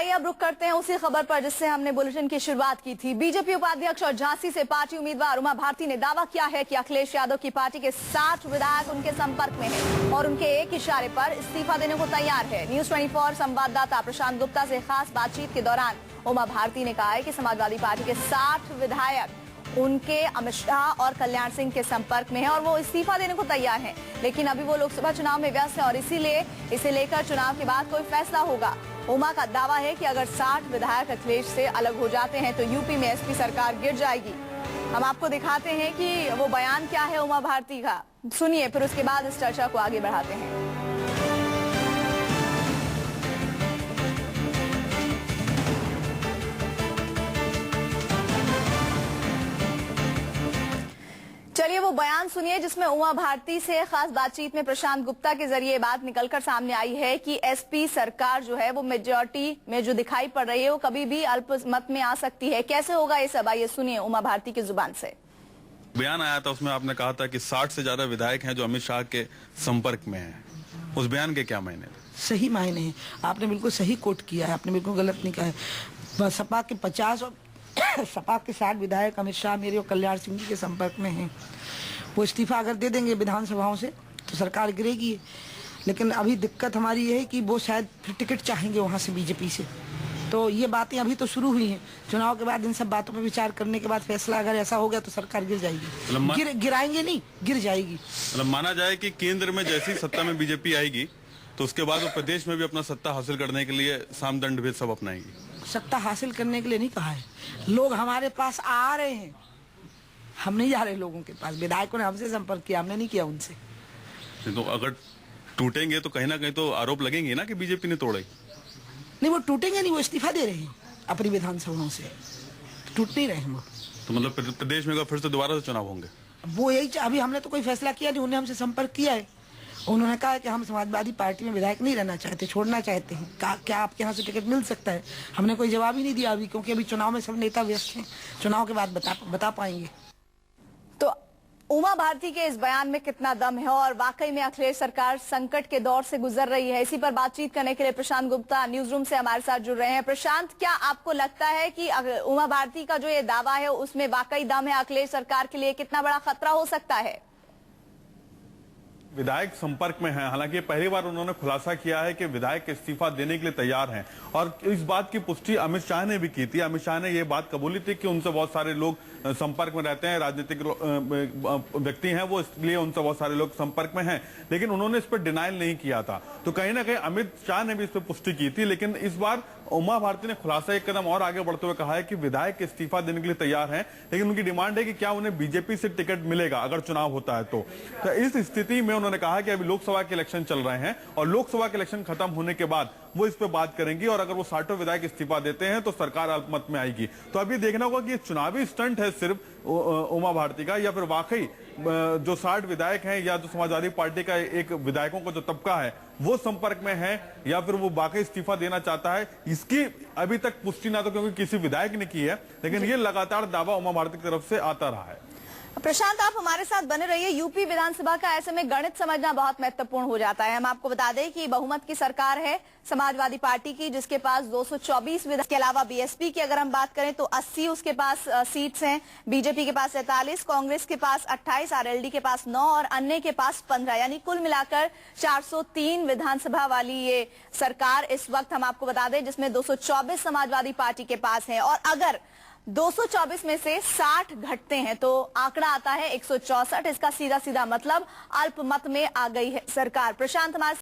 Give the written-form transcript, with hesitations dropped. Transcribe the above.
आइए अब रुक करते हैं उसी खबर पर जिससे हमने बुलेटिन की शुरुआत की थी। बीजेपी उपाध्यक्ष और झांसी से पार्टी उम्मीदवार उमा भारती ने दावा किया है कि अखिलेश यादव की पार्टी के 60 विधायक उनके संपर्क में हैं और उनके एक इशारे पर इस्तीफा देने को तैयार है। न्यूज 24 संवाददाता प्रशांत गुप्ता से खास बातचीत के दौरान उमा भारती ने कहा है कि समाजवादी पार्टी के 60 विधायक उनके अमित शाह और कल्याण सिंह के संपर्क में है और वो इस्तीफा देने को तैयार हैं। लेकिन अभी वो लोकसभा चुनाव में व्यस्त है और इसीलिए इसे लेकर चुनाव के बाद कोई फैसला होगा। उमा का दावा है कि अगर 60 विधायक अखिलेश से अलग हो जाते हैं तो यूपी में एसपी सरकार गिर जाएगी। हम आपको दिखाते हैं कि वो बयान क्या है उमा भारती का, सुनिए, फिर उसके बाद इस चर्चा को आगे बढ़ाते हैं। चलिए वो बयान सुनिए जिसमें उमा भारती से खास बातचीत में प्रशांत गुप्ता के जरिए बात निकलकर सामने आई है कि एसपी सरकार जो है वो मेजॉरिटी में जो दिखाई पड़ रही है वो कभी भी अल्पमत में आ सकती है। कैसे होगा ये सब, आइए सुनिए उमा भारती की जुबान से। बयान आया था, उसमें आपने कहा था कि 60 से ज्यादा विधायक हैं जो अमित शाह के संपर्क में हैं। उस बयान के क्या मायने? सही मायने हैं, आपने बिल्कुल सही कोट किया है, आपने बिल्कुल गलत नहीं कहा है। सपा के 50 और सपा के 60 विधायक अमित शाह मेरे और कल्याण सिंह जी के संपर्क में हैं। वो इस्तीफा अगर दे देंगे विधानसभाओं से तो सरकार गिरेगी। लेकिन अभी दिक्कत हमारी ये है कि वो शायद फिर टिकट चाहेंगे वहाँ से बीजेपी से। तो ये बातें अभी तो शुरू हुई हैं। चुनाव के बाद इन सब बातों पर विचार करने के बाद फैसला अगर ऐसा हो गया तो सरकार गिर जाएगी। गिराएंगे नहीं, गिर जाएगी। मतलब माना जाए कि केंद्र में जैसी सत्ता में बीजेपी आएगी तो उसके बाद वो प्रदेश में भी अपना सत्ता हासिल करने के लिए साम दंड भेद सब अपनाएंगी। सत्ता हासिल करने के लिए नहीं कहा है, लोग हमारे पास आ रहे हैं, हम नहीं जा रहे लोगों के पास। विधायकों ने हमसे संपर्क किया, हमने नहीं किया उनसे। तो अगर टूटेंगे तो कहीं ना कहीं तो आरोप लगेंगे ना कि बीजेपी ने तोड़े। नहीं, वो टूटेंगे नहीं, वो इस्तीफा दे रहे हैं अपनी विधानसभाओं से, टूट नहीं रहे हैं वो। तो मतलब प्रदेश में फिर से दोबारा से चुनाव होंगे? वो यही, अभी हमने तो कोई फैसला किया नहीं, उन्होंने हमसे संपर्क किया है। उन्होंने कहा कि हम समाजवादी पार्टी में विधायक नहीं रहना चाहते, छोड़ना चाहते हैं। क्या आपके यहाँ से टिकट मिल सकता है? हमने कोई जवाब ही नहीं दिया अभी, क्योंकि अभी चुनाव में सब नेता व्यस्त हैं। चुनाव के बाद बता पाएंगे। तो उमा भारती के इस बयान में कितना दम है और वाकई में अखिलेश सरकार संकट के दौर से गुजर रही है, इसी पर बातचीत करने के लिए प्रशांत गुप्ता न्यूज रूम से हमारे साथ जुड़ रहे हैं। प्रशांत, क्या आपको लगता है कि उमा भारती का जो ये दावा है उसमें वाकई दम है? अखिलेश सरकार के लिए कितना बड़ा खतरा हो सकता है? विधायक संपर्क में हैं, हालांकि पहली बार उन्होंने खुलासा किया है कि विधायक इस्तीफा देने के लिए तैयार हैं और इस बात की पुष्टि अमित शाह ने भी की थी। अमित शाह ने ये बात कबूली थी कि उनसे बहुत सारे लोग संपर्क में रहते हैं, राजनीतिक व्यक्ति हैं वो, इसलिए उनसे बहुत सारे लोग संपर्क में हैं, लेकिन उन्होंने इस पर डिनाइल नहीं किया था। तो कहीं ना कहीं अमित शाह ने भी इस पर पुष्टि की थी। लेकिन इस बार उमा भारती ने खुलासा एक कदम और आगे बढ़ते हुए कहा है कि विधायक इस्तीफा देने के लिए तैयार हैं, लेकिन उनकी डिमांड है कि क्या उन्हें बीजेपी से टिकट मिलेगा अगर चुनाव होता है तो इस स्थिति में उन्होंने कहा कि अभी लोकसभा के इलेक्शन चल रहे हैं और लोकसभा के इलेक्शन खत्म होने के बाद वो इस पर बात करेंगी और अगर वो 60 विधायक इस्तीफा देते हैं तो सरकार अल्पमत में आएगी। तो अभी देखना होगा कि ये चुनावी स्टंट है सिर्फ उमा भारती का, या फिर वाकई जो 60 विधायक हैं या जो समाजवादी पार्टी का एक विधायकों का जो तबका है वो संपर्क में है, या फिर वो वाकई इस्तीफा देना चाहता है। इसकी अभी तक पुष्टि ना तो क्योंकि किसी विधायक ने की है, लेकिन ये लगातार दावा उमा भारती की तरफ से आता रहा है। प्रशांत, आप हमारे साथ बने रहिए। यूपी विधानसभा का ऐसे में गणित समझना बहुत महत्वपूर्ण हो जाता है। हम आपको बता दें कि बहुमत की सरकार है समाजवादी पार्टी की, जिसके पास 224 विधायक के अलावा बीएसपी की अगर हम बात करें तो 80 उसके पास सीट्स हैं, बीजेपी के पास 43, कांग्रेस के पास 28, आरएलडी के पास 9 और अन्य के पास 15, यानी कुल मिलाकर 403 विधानसभा वाली ये सरकार इस वक्त हम आपको बता दें, जिसमें 224 समाजवादी पार्टी के पास है। और अगर 224 में से 60 घटते हैं तो आंकड़ा आता है 164। इसका सीधा सीधा मतलब अल्पमत में आ गई है सरकार। प्रशांत, हमारे